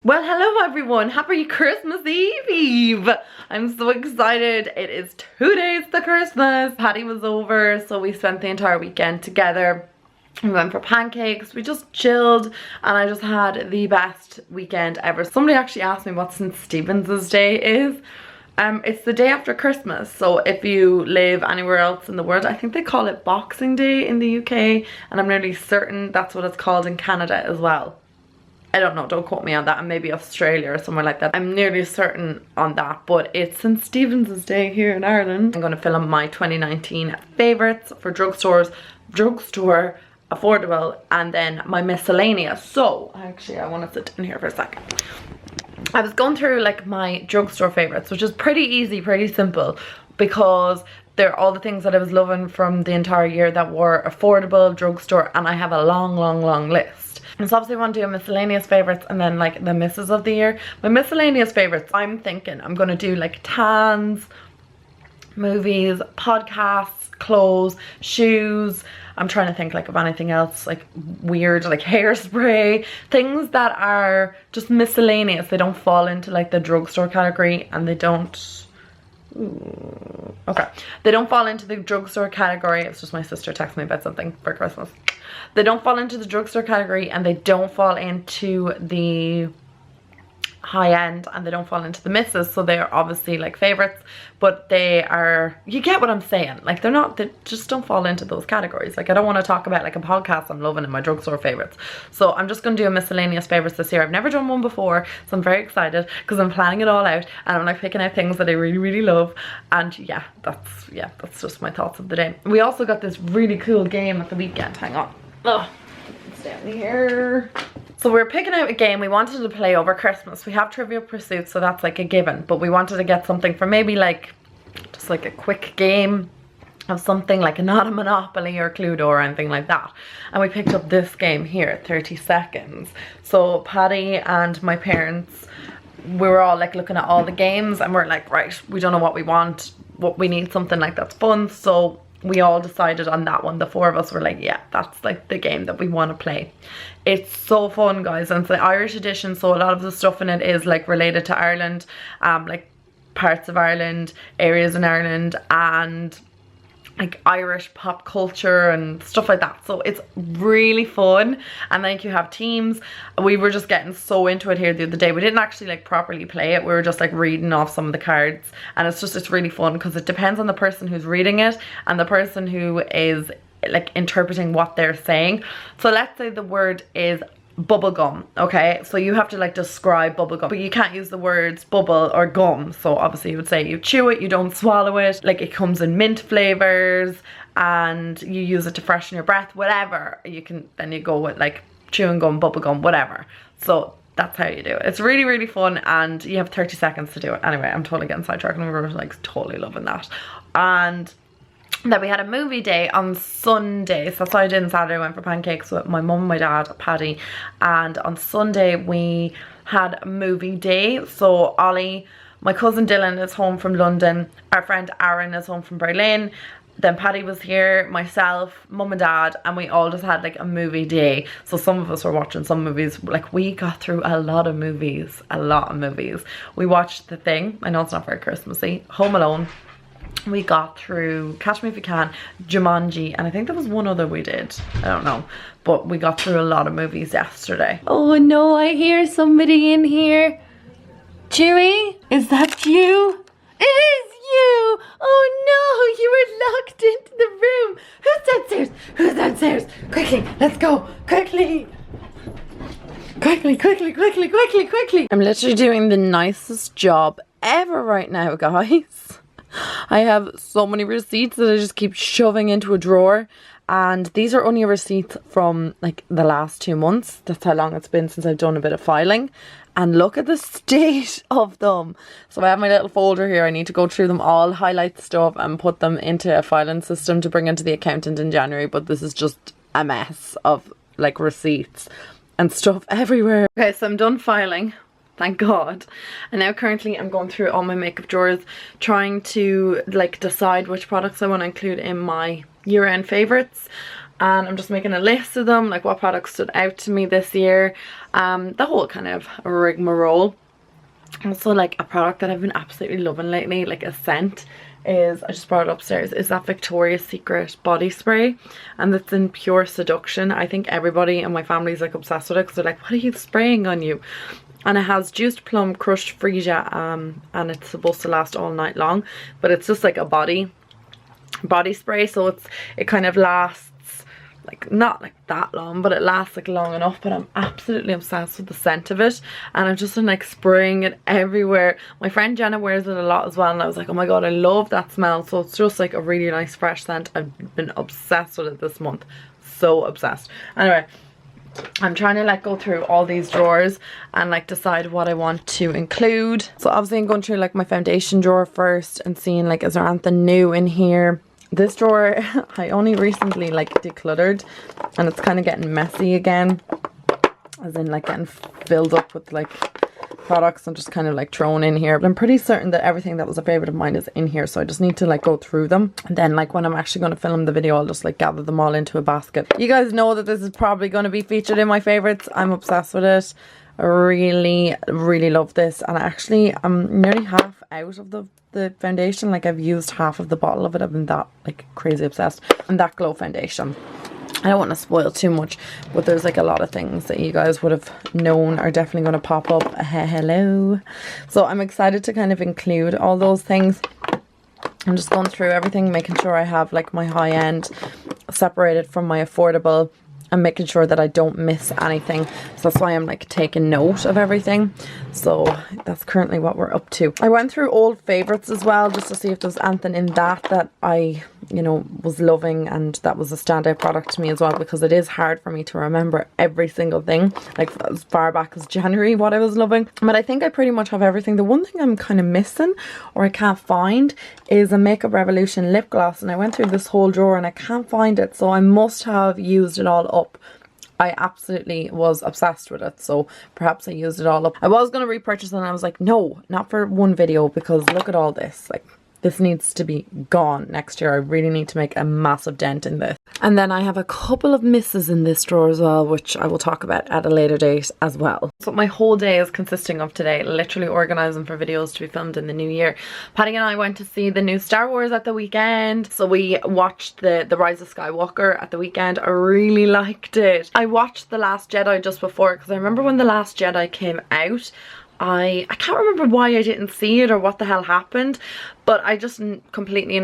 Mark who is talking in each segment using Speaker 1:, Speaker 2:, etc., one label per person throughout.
Speaker 1: Well, hello everyone, happy Christmas Eve! I'm so excited. It is 2 days to Christmas. Patty was over, so we spent the entire weekend together. We went for pancakes, we just chilled, and I just had the best weekend ever. Somebody actually asked me what St. Stephen's Day is. It's the day after Christmas, so if you live anywhere else in the world, I think they call it Boxing Day in the UK, and I'm nearly certain that's what it's called in Canada as well. I don't know, don't quote me on that, and maybe Australia or somewhere like that. I'm nearly certain on that, but it's St. Stephen's Day here in Ireland. I'm going to film my 2019 favourites for drugstore, affordable, and then my miscellaneous. So, actually, I want to sit in here for a second. I was going through like my drugstore favourites, which is pretty easy, pretty simple, because they're all the things that I was loving from the entire year that were affordable drugstore, and I have a long list. And so obviously I want to do a miscellaneous favourites and then like the misses of the year. My miscellaneous favourites, I'm thinking I'm going to do like tans, movies, podcasts, clothes, shoes. I'm trying to think like of anything else like weird, like hairspray, things that are just miscellaneous. They don't fall into like the drugstore category, and they don't... Ooh, okay, they don't fall into the drugstore category. It's just my sister texting me about something for Christmas. They don't fall into the drugstore category, and they don't fall into the high end, and they don't fall into the misses, so they are obviously like favorites, but they are, you get what I'm saying, like they're not, they just don't fall into those categories. Like I don't want to talk about like a podcast I'm loving in my drugstore favorites, so I'm just going to do a miscellaneous favorites this year. I've never done one before, so I'm very excited because I'm planning it all out, and I'm like picking out things that I really love. And yeah, that's just my thoughts of the day. We also got this really cool game at the weekend. Hang on, oh, it's down here. So we're picking out a game we wanted to play over Christmas. We have Trivial Pursuit, so that's like a given, but we wanted to get something for maybe like just like a quick game of something like not a Monopoly or Cluedo or anything like that. And we picked up this game here, 30 seconds. So Patty and my parents, we were all like looking at all the games, and we're like, right, we don't know what we want, what we need, something like that's fun. So we all decided on that one. The four of us were like, yeah, that's like the game that we want to play. It's so fun, guys, and it's the Irish edition, so a lot of the stuff in it is like related to Ireland, like parts of Ireland, areas in Ireland, and like Irish pop culture and stuff like that. So it's really fun, and like you have teams. We were just getting so into it here the other day. We didn't actually like properly play it. We were just like reading off some of the cards, and it's really fun because it depends on the person who's reading it and the person who is like interpreting what they're saying. So let's say the word is bubblegum, okay, so you have to like describe bubblegum, but you can't use the words bubble or gum. So obviously you would say you chew it, you don't swallow it, like it comes in mint flavors, and you use it to freshen your breath, whatever. You can, then you go with like chewing gum, bubblegum, whatever. So that's how you do it. It's really fun, and you have 30 seconds to do it. Anyway, I'm totally getting sidetracked, and we were like totally loving that. And then we had a movie day on Sunday. So that's what I did on Saturday. I went for pancakes with my mum, my dad, Paddy, and on Sunday we had a movie day. So Ollie, my cousin Dylan, is home from London, our friend Aaron is home from Berlin, then Paddy was here, myself, mum and dad, and we all just had like a movie day. So some of us were watching some movies. Like we got through a lot of movies. We watched The Thing, I know it's not very Christmassy, Home Alone. We got through Catch Me If You Can, Jumanji, and I think there was one other we did, I don't know, but we got through a lot of movies yesterday. Oh no, I hear somebody in here. Chewy, is that you? It is you! Oh no, you were locked into the room. Who's downstairs? Who's downstairs? Quickly, let's go, quickly. Quickly. I'm literally doing the nicest job ever right now, guys. I have so many receipts that I just keep shoving into a drawer, and these are only receipts from like the last 2 months. That's how long it's been since I've done a bit of filing, and look at the state of them. So I have my little folder here. I need to go through them all, highlight stuff, and put them into a filing system to bring into the accountant in January, but this is just a mess of like receipts and stuff everywhere. Okay, so I'm done filing. Thank God. And now currently I'm going through all my makeup drawers, trying to like decide which products I want to include in my year-end favourites. and I'm just making a list of them, like what products stood out to me this year, the whole kind of rigmarole. Also, like a product that I've been absolutely loving lately, like a scent, is, I just brought it upstairs, is that Victoria's Secret body spray, and it's in Pure Seduction. I think everybody in my family is like obsessed with it because they're like, what are you spraying on you? And it has juiced plum, crushed freesia, and it's supposed to last all night long, but it's just like a body spray, so it kind of lasts like not like that long, but it lasts like long enough. But I'm absolutely obsessed with the scent of it, and I've just been like spraying it everywhere. My friend Jenna wears it a lot as well, and I was like, oh my god, I love that smell. So it's just like a really nice fresh scent. I've been obsessed with it this month, so obsessed. Anyway, I'm trying to like go through all these drawers and like decide what I want to include. So obviously I'm going through like my foundation drawer first and seeing like, is there anything new in here? This drawer I only recently like decluttered, and it's kind of getting messy again, as in like getting filled up with like products and just kind of like thrown in here. But I'm pretty certain that everything that was a favorite of mine is in here, so I just need to like go through them, and then like when I'm actually going to film the video, I'll just like gather them all into a basket. You guys know that this is probably going to be featured in my favorites. I'm obsessed with it. I really love this, and actually I'm nearly half out of the foundation. Like I've used half of the bottle of it. I've been that like crazy obsessed. And that glow foundation, I don't want to spoil too much, but there's like a lot of things that you guys would have known are definitely going to pop up. Hello. So I'm excited to kind of include all those things. I'm just going through everything, making sure I have like my high end separated from my affordable, and making sure that I don't miss anything. So that's why I'm like taking note of everything. So that's currently what we're up to. I went through old favorites as well, just to see if there's anything in that I, you know, was loving, and that was a standout product to me as well, because it is hard for me to remember every single thing, like as far back as January, what I was loving. But I think I pretty much have everything. The one thing I'm kind of missing, or I can't find, is a Makeup Revolution lip gloss, and I went through this whole drawer and I can't find it, so I must have used it all up. I absolutely was obsessed with it, so perhaps I used it all up. I was going to repurchase it, and I was like, no, not for one video, because look at all this. Like, this needs to be gone next year. I really need to make a massive dent in this. And then I have a couple of misses in this drawer as well, which I will talk about at a later date as well. So my whole day is consisting of today literally organising for videos to be filmed in the new year. Patty and I went to see the new Star Wars at the weekend. So we watched the Rise of Skywalker at the weekend. I really liked it. I watched The Last Jedi just before, because I remember when The Last Jedi came out, I can't remember why I didn't see it or what the hell happened, but I just completely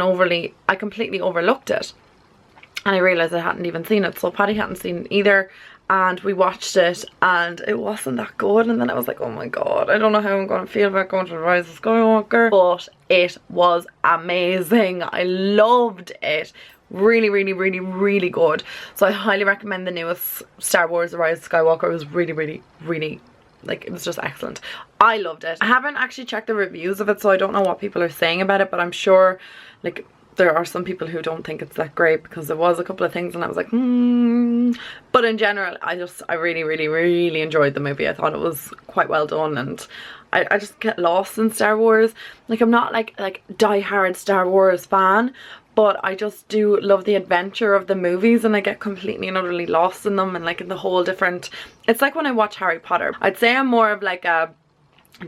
Speaker 1: overlooked it, and I realised I hadn't even seen it. So Patty hadn't seen it either, and we watched it, and it wasn't that good. And then I was like, oh my god, I don't know how I'm going to feel about going to the Rise of Skywalker, but it was amazing. I loved it. Really good. So I highly recommend the newest Star Wars, The Rise of Skywalker. It was really like, it was just excellent. I loved it. I haven't actually checked the reviews of it, so I don't know what people are saying about it, but I'm sure like there are some people who don't think it's that great, because there was a couple of things and I was like, But in general, I really enjoyed the movie. I thought it was quite well done, and I just get lost in Star Wars. Like, I'm not like die-hard Star Wars fan, but I just do love the adventure of the movies, and I get completely and utterly lost in them, and like in the whole different, it's like when I watch Harry Potter. I'd say I'm more of like a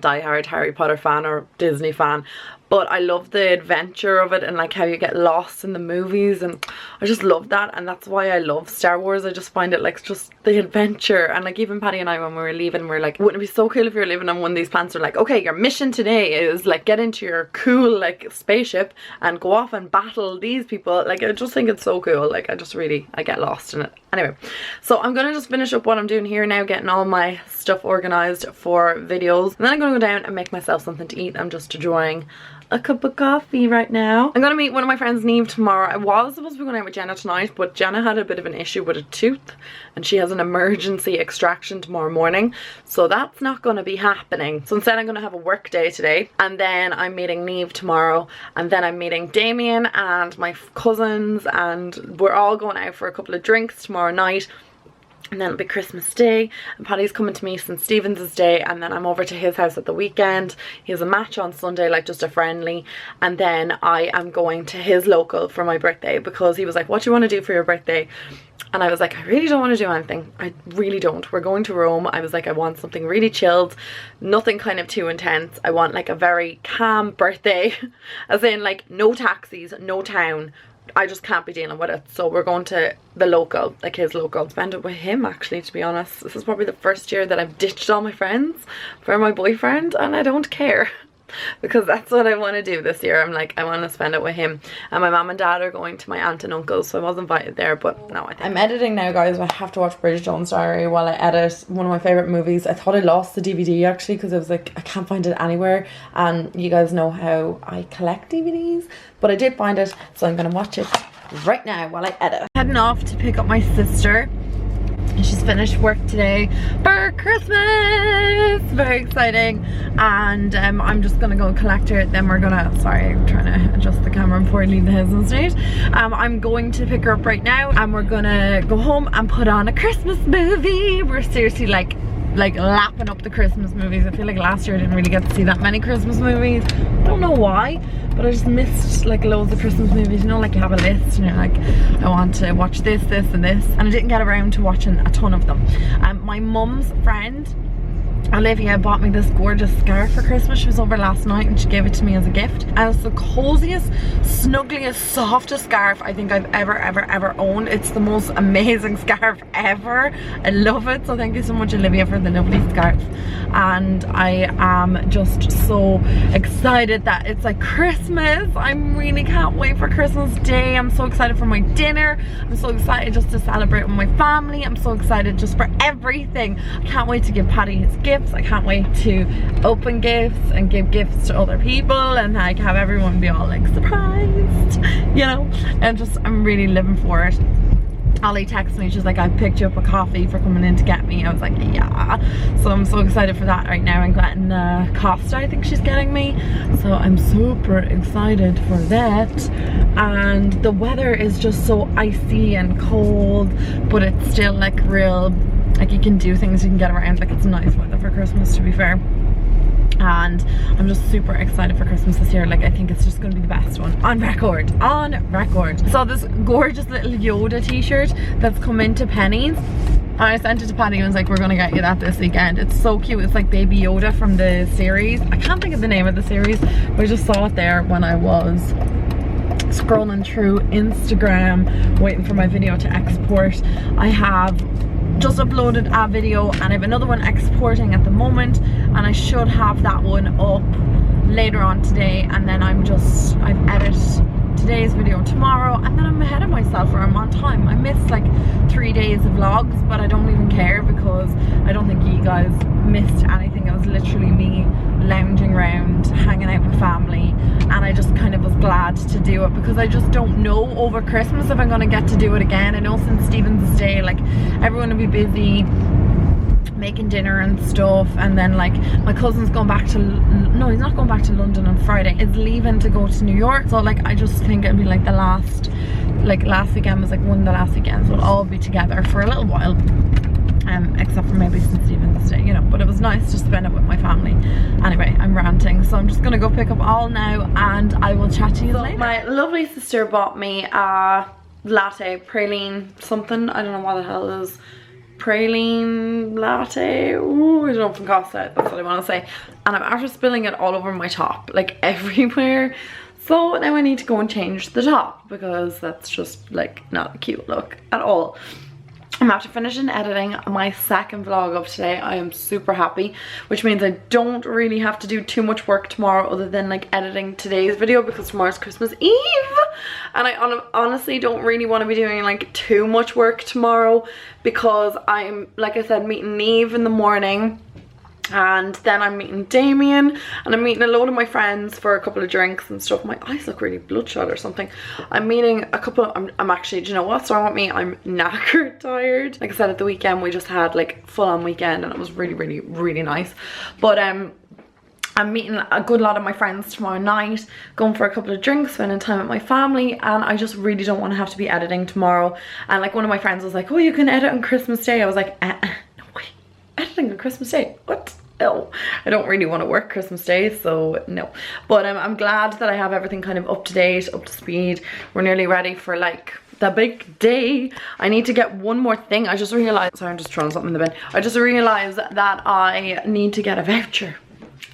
Speaker 1: die-hard Harry Potter fan or Disney fan, but I love the adventure of it, and like how you get lost in the movies, and I just love that, and that's why I love Star Wars. I just find it like just the adventure. And like even Patty and I, when we were leaving, we were like, wouldn't it be so cool if you're living on one of these planets? Are like, okay, your mission today is like get into your cool like spaceship and go off and battle these people. Like, I just think it's so cool. Like, I get lost in it. Anyway, so I'm gonna just finish up what I'm doing here now, getting all my stuff organized for videos, and then I'm gonna go down and make myself something to eat. I'm just enjoying a cup of coffee right now. I'm gonna meet one of my friends, Neve, tomorrow. I was supposed to be going out with Jenna tonight, but Jenna had a bit of an issue with a tooth, and she has an emergency extraction tomorrow morning, so that's not gonna be happening. So instead I'm gonna have a work day today, and then I'm meeting Neve tomorrow, and then I'm meeting Damien and my cousins, and we're all going out for a couple of drinks tomorrow night. and then it'll be Christmas Day, and Paddy's coming to me since Stephen's Day, and then I'm over to his house at the weekend. He has a match on Sunday, like just a friendly, and then I am going to his local for my birthday, because he was like, what do you want to do for your birthday? And I was like, I really don't want to do anything. I really don't. We're going to Rome. I was like, I want something really chilled, nothing kind of too intense. I want like a very calm birthday, as in like no taxis, no town. I just can't be dealing with it. So we're going to the local, like his local. Spend it with him, actually, to be honest. This is probably the first year that I've ditched all my friends for my boyfriend, and I don't care, because that's what I want to do this year. I'm like, I want to spend it with him. And my mum and dad are going to my aunt and uncle, so I was invited there, but no, I'm editing now, guys. I have to watch Bridget Jones' Diary while I edit one of my favourite movies. I thought I lost the DVD, actually, because I was like, I can't find it anywhere, and you guys know how I collect DVDs, but I did find it, so I'm going to watch it right now while I edit. Heading off to pick up my sister. She's finished work today for Christmas, very exciting, and I'm just gonna go collect her. Then we're gonna, sorry, I'm trying to adjust the camera before I leave the house on stage. I'm going to pick her up right now, and we're gonna go home and put on a Christmas movie. We're seriously like lapping up the Christmas movies. I feel like last year I didn't really get to see that many Christmas movies. I don't know why, but I just missed like loads of Christmas movies. You know, like you have a list and you're like, I want to watch this, this and this, and I didn't get around to watching a ton of them. My mum's friend Olivia bought me this gorgeous scarf for Christmas. She was over last night and she gave it to me as a gift, and it's the coziest, snuggliest, softest scarf I think I've ever owned. It's the most amazing scarf ever. I love it. So thank you so much, Olivia, for the lovely scarf. And I am just so excited that it's like Christmas. I really can't wait for Christmas Day. I'm so excited for my dinner. I'm so excited just to celebrate with my family. I'm so excited just for everything. I can't wait to give Paddy his gifts. I can't wait to open gifts and give gifts to other people, and like have everyone be all like surprised, you know, and just I'm really living for it. Ollie texted me, she's like, I picked you up a coffee for coming in to get me. I was like, yeah. So I'm so excited for that right now. I'm getting Costa, I think she's getting me, so I'm super excited for that. And the weather is just so icy and cold, but it's still like real, like you can do things, you can get around, like it's nice weather for Christmas, to be fair. And I'm just super excited for Christmas this year. Like I think it's just going to be the best one on record. So this gorgeous little Yoda t-shirt that's come into Penny's, and I sent it to Paddy and was like, we're gonna get you that this weekend. It's so cute. It's like Baby Yoda from the series. I can't think of the name of the series, but I just saw it there when I was scrolling through Instagram waiting for my video to export. I have just uploaded a video and I have another one exporting at the moment, and I should have that one up later on today, and then I've edited today's video tomorrow, and then I'm ahead of myself, or I'm on time. I missed like 3 days of vlogs, but I don't even care because I don't think you guys missed anything. It was literally me lounging around, hanging out with family, and I just kind of was glad to do it because I just don't know over Christmas if I'm going to get to do it again. I know since Stephen's Day, like everyone will be busy making dinner and stuff, and then like my cousin's going back to, no, he's not going back to London on Friday, he's leaving to go to New York. So like I just think it'll be like the last, like last weekend was like one of the last weekends we'll all be together for a little while, except for maybe since Stephen's Day, you know, but it was nice to spend it with my family. Anyway, I'm ranting, so I'm just gonna go pick up all now and I will chat to you later. My lovely sister bought me a latte, praline something, I don't know what the hell it is, praline latte, ooh, I don't know, from Costa, that's what I want to say. And I'm after spilling it all over my top, like everywhere. So now I need to go and change the top because that's just like not a cute look at all. I'm after finishing editing my second vlog of today. I am super happy, which means I don't really have to do too much work tomorrow other than like editing today's video because tomorrow's Christmas Eve, and I honestly don't really want to be doing like too much work tomorrow because I'm, like I said, meeting Neve in the morning, and then I'm meeting Damien, and I'm meeting a load of my friends for a couple of drinks and stuff. My eyes look really bloodshot or something. I'm meeting a couple of, I'm actually, do you know what's wrong with me? I'm knackered tired. Like I said, at the weekend we just had like full on weekend and it was really nice. But I'm meeting a good lot of my friends tomorrow night, going for a couple of drinks, spending time with my family, and I just really don't want to have to be editing tomorrow. And like one of my friends was like, oh, you can edit on Christmas Day. I was like, no way, editing on Christmas Day? What? No, I don't really want to work Christmas Day, so no. But I'm glad that I have everything kind of up to date, up to speed. We're nearly ready for like the big day. I need to get one more thing. I just realized, sorry, I'm just throwing something in the bin. I just realized that I need to get a voucher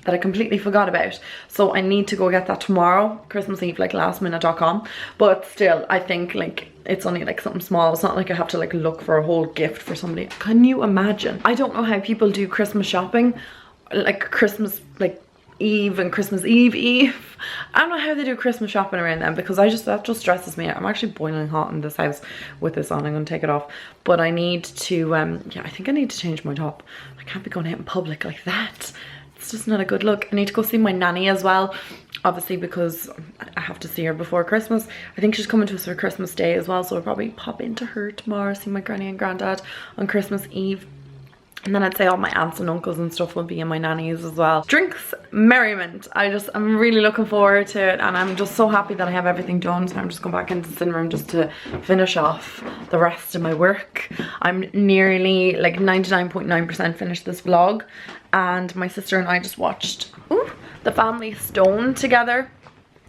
Speaker 1: that I completely forgot about, so I need to go get that tomorrow, Christmas Eve, like lastminute.com. But still, I think like it's only like something small. It's not like I have to like look for a whole gift for somebody. Can you imagine? I don't know how people do Christmas shopping, like Christmas like Eve and Christmas Eve. I don't know how they do Christmas shopping around them, because that just stresses me out. I'm actually boiling hot in this house with this on. I'm gonna take it off, but I need to yeah, I think I need to change my top. I can't be going out in public like that. It's just not a good look. I need to go see my nanny as well, obviously, because I have to see her before Christmas. I think she's coming to us for Christmas Day as well, so I'll probably pop into her tomorrow, see my granny and granddad on Christmas Eve. And then I'd say all my aunts and uncles and stuff will be in my nannies as well. Drinks, merriment. I'm really looking forward to it, and I'm just so happy that I have everything done. So I'm just going back into the sitting room just to finish off the rest of my work. I'm nearly like 99.9% finished this vlog, and my sister and I just watched The Family Stone together.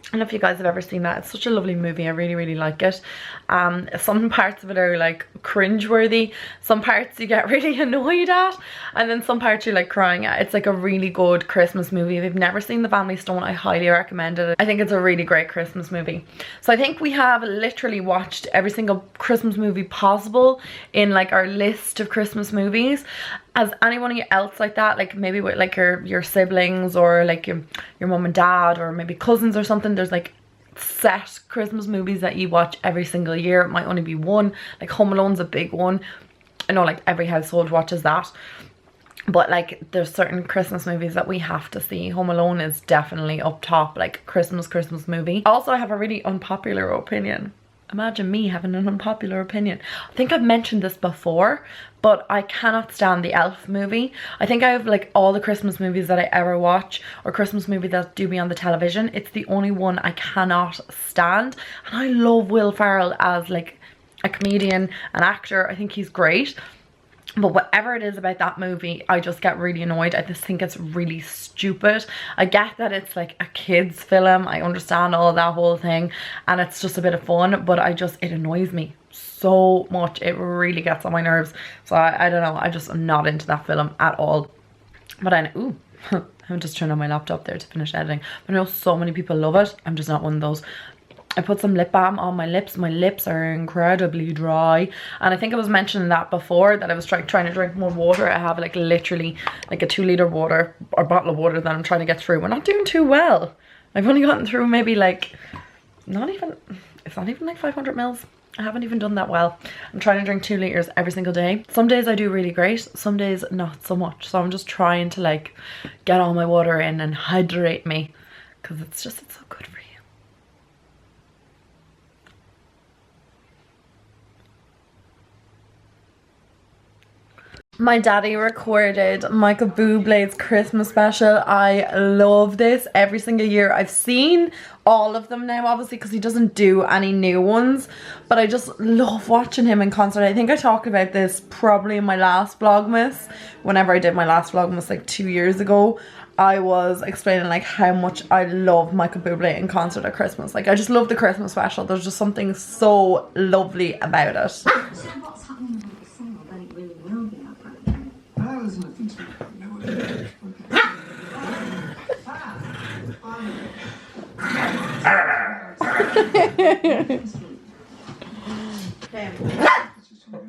Speaker 1: I don't know if you guys have ever seen that. It's such a lovely movie. I really, really like it. Some parts of it are like cringeworthy. Some parts you get really annoyed at. And then some parts you're like crying at. It's like a really good Christmas movie. If you've never seen The Family Stone, I highly recommend it. I think it's a really great Christmas movie. So I think we have literally watched every single Christmas movie possible in like our list of Christmas movies. Has anyone else like that, like maybe with like your siblings, or like your mum and dad, or maybe cousins or something? There's like set Christmas movies that you watch every single year. It might only be one, like Home Alone's a big one. I know like every household watches that, but like there's certain Christmas movies that we have to see. Home Alone is definitely up top, like Christmas movie. Also, I have a really unpopular opinion. Imagine me having an unpopular opinion. I think I've mentioned this before, but I cannot stand the Elf movie. I think I have like all the Christmas movies that I ever watch, or Christmas movies that do be on the television. It's the only one I cannot stand. And I love Will Ferrell as like a comedian, an actor. I think he's great. But whatever it is about that movie, I just get really annoyed. I just think it's really stupid. I get that it's like a kid's film. I understand all that whole thing, and it's just a bit of fun, but it annoys me so much. It really gets on my nerves. So I don't know. I'm not into that film at all. But I'm just turning on my laptop there to finish editing. But I know so many people love it. I'm just not one of those. I put some lip balm on my lips. My lips are incredibly dry, and I think I was mentioning that before, that I was trying to drink more water. I have like literally like a 2-litre water or bottle of water that I'm trying to get through. We're not doing too well. I've only gotten through maybe like it's not even like 500 mils. I haven't even done that well. I'm trying to drink 2 litres every single day. Some days I do really great, some days not so much. So I'm just trying to like get all my water in and hydrate me, because it's so good for you. My daddy recorded Michael Bublé's Christmas special. I love this every single year. I've seen all of them now, obviously, because he doesn't do any new ones, but I just love watching him in concert. I think I talked about this probably in my last Vlogmas. Whenever I did my last Vlogmas like 2 years ago, I was explaining like how much I love Michael Bublé in concert at Christmas. Like I just love the Christmas special. There's just something so lovely about it.